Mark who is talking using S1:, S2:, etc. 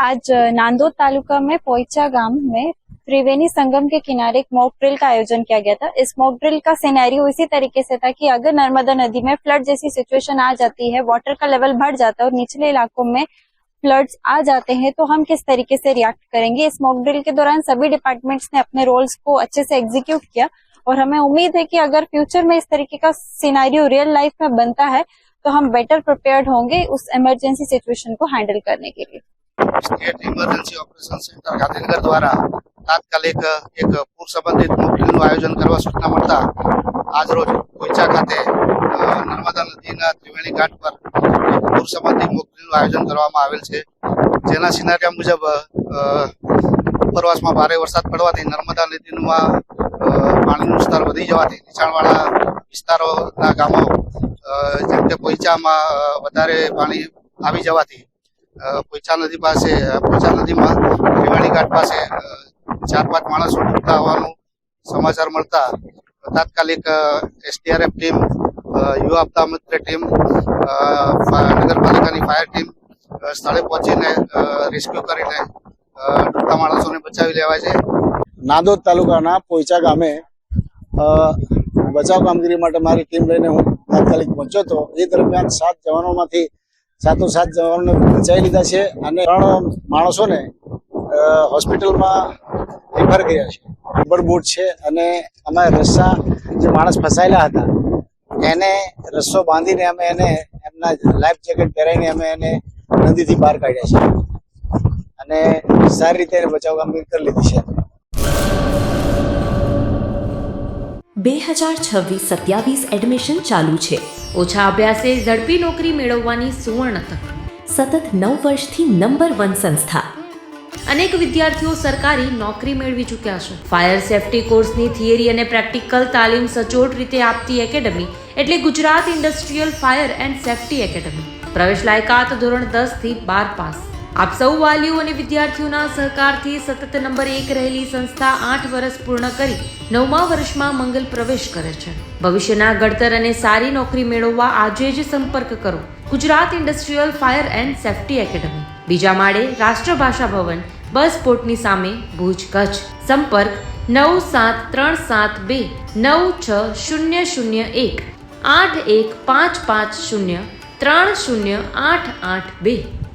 S1: आज नांदोद तालुका में पोइचा गांव में त्रिवेणी संगम के किनारे एक मॉक ड्रिल का आयोजन किया गया था। इस मॉक ड्रिल का सिनेरियो इसी तरीके से था कि अगर नर्मदा नदी में फ्लड जैसी सिचुएशन आ जाती है, वाटर का लेवल बढ़ जाता है और निचले इलाकों में फ्लड्स आ जाते हैं, तो हम किस तरीके से रिएक्ट करेंगे। इस मॉक ड्रिल के दौरान सभी डिपार्टमेंट्स ने अपने रोल्स को अच्छे से एग्जीक्यूट किया और हमें उम्मीद है कि अगर फ्यूचर में इस तरीके का सिनेरियो रियल लाइफ में बनता है तो हम बेटर प्रिपेयर्ड होंगे उस इमरजेंसी सिचुएशन को हैंडल करने के लिए।
S2: State emergency operation centre Gandhinagar द्वारा તાત્કાલિક એક પૂર સંબંધિત મોક ડ્રીલનું આયોજન કરવા સૂચના મળતા આજરોજ પોઈચા ખાતે નર્મદા નદીના ત્રિવેણી ઘાટ પર એક પૂર સંબંધિત મોક ડ્રીલનું આયોજન કરવામાં આવેલ છે, જેના સિનારિયા મુજબ ઉપરવાસમાં ભારે વરસાદ પડવાથી નર્મદા નદીમાં પાણીનું સ્તર વધી જવાથી નીચાણવાળા વિસ્તારોના ગામો જેમ કે પોઈચામાં વધારે પાણી આવી જવાથી પોઈચા નદીમાં ત્રિવેણી ઘાટ પાસે 4-5 માણસો ડૂબતા હોવાનું સમાચાર મળતા તાત્કાલિક એસડીઆરએફ ટીમ, યુવા આપદા મિત્ર ટીમ, નગરપાલિકાની ફાયર ટીમ સ્થળે પહોંચીને રેસ્ક્યુ કરીને ડૂબતા માણસોને બચાવી લેવાય છે।
S3: નાંદોદ તાલુકાના પોઈચા ગામે બચાવ કામગીરી માટે મારી ટીમ લઈને હું તાત્કાલિક પહોંચ્યો હતો। એ દરમિયાન 7 જવાનોમાંથી 7 જવાનોને બચાવી લીધા છે અને 3 માણસોને હોસ્પિટલમાં રિફર કર્યા છે। રબર બોટ છે અને અમે રસ્સા જે માણસ ફસાયેલા હતા એને રસ્સો બાંધીને અમે એને એમના લાઈફ જેકેટ પહેરાવીને અમે એને નદીથી બહાર કાઢ્યા છે અને સારી રીતે એને બચાવ કામગીરી કરી લીધી છે।
S4: 2026-27 એડમિશન ચાલુ છે। ઓછા અભ્યાસે ઝડપી નોકરી મેળવવાની સુવર્ણ તક। સતત 9 વર્ષથી નંબર 1 સંસ્થા। અનેક વિદ્યાર્થીઓ સરકારી નોકરી મેળવી ચૂક્યા છે। ફાયર સેફટી કોર્સની થિયરી અને પ્રેક્ટિકલ તાલીમ સચોટ રીતે આપતી એકેડમી એટલે Gujarat industrial fire and safety academy. પ્રવેશ લાયકાત ધોરણ 10 થી 12 પાસ। આપ સૌ વાલીઓ અને વિદ્યાર્થીઓના સહકારથી સતત નંબર 1 રહેલી સંસ્થા 8 વર્ષ પૂર્ણ કરી 9મા વર્ષમાં મંગલ પ્રવેશ કરે છે। ભવિષ્યના ઘડતર અને સારી નોકરી મેળવવા આજે જ સંપર્ક કરો Gujarat industrial fire and safety academy, બીજા માળે રાષ્ટ્રભાષા ભવન, બસ પોર્ટની સામે, ભુજ, કચ્છ। સંપર્ક 9737296001 8155030882।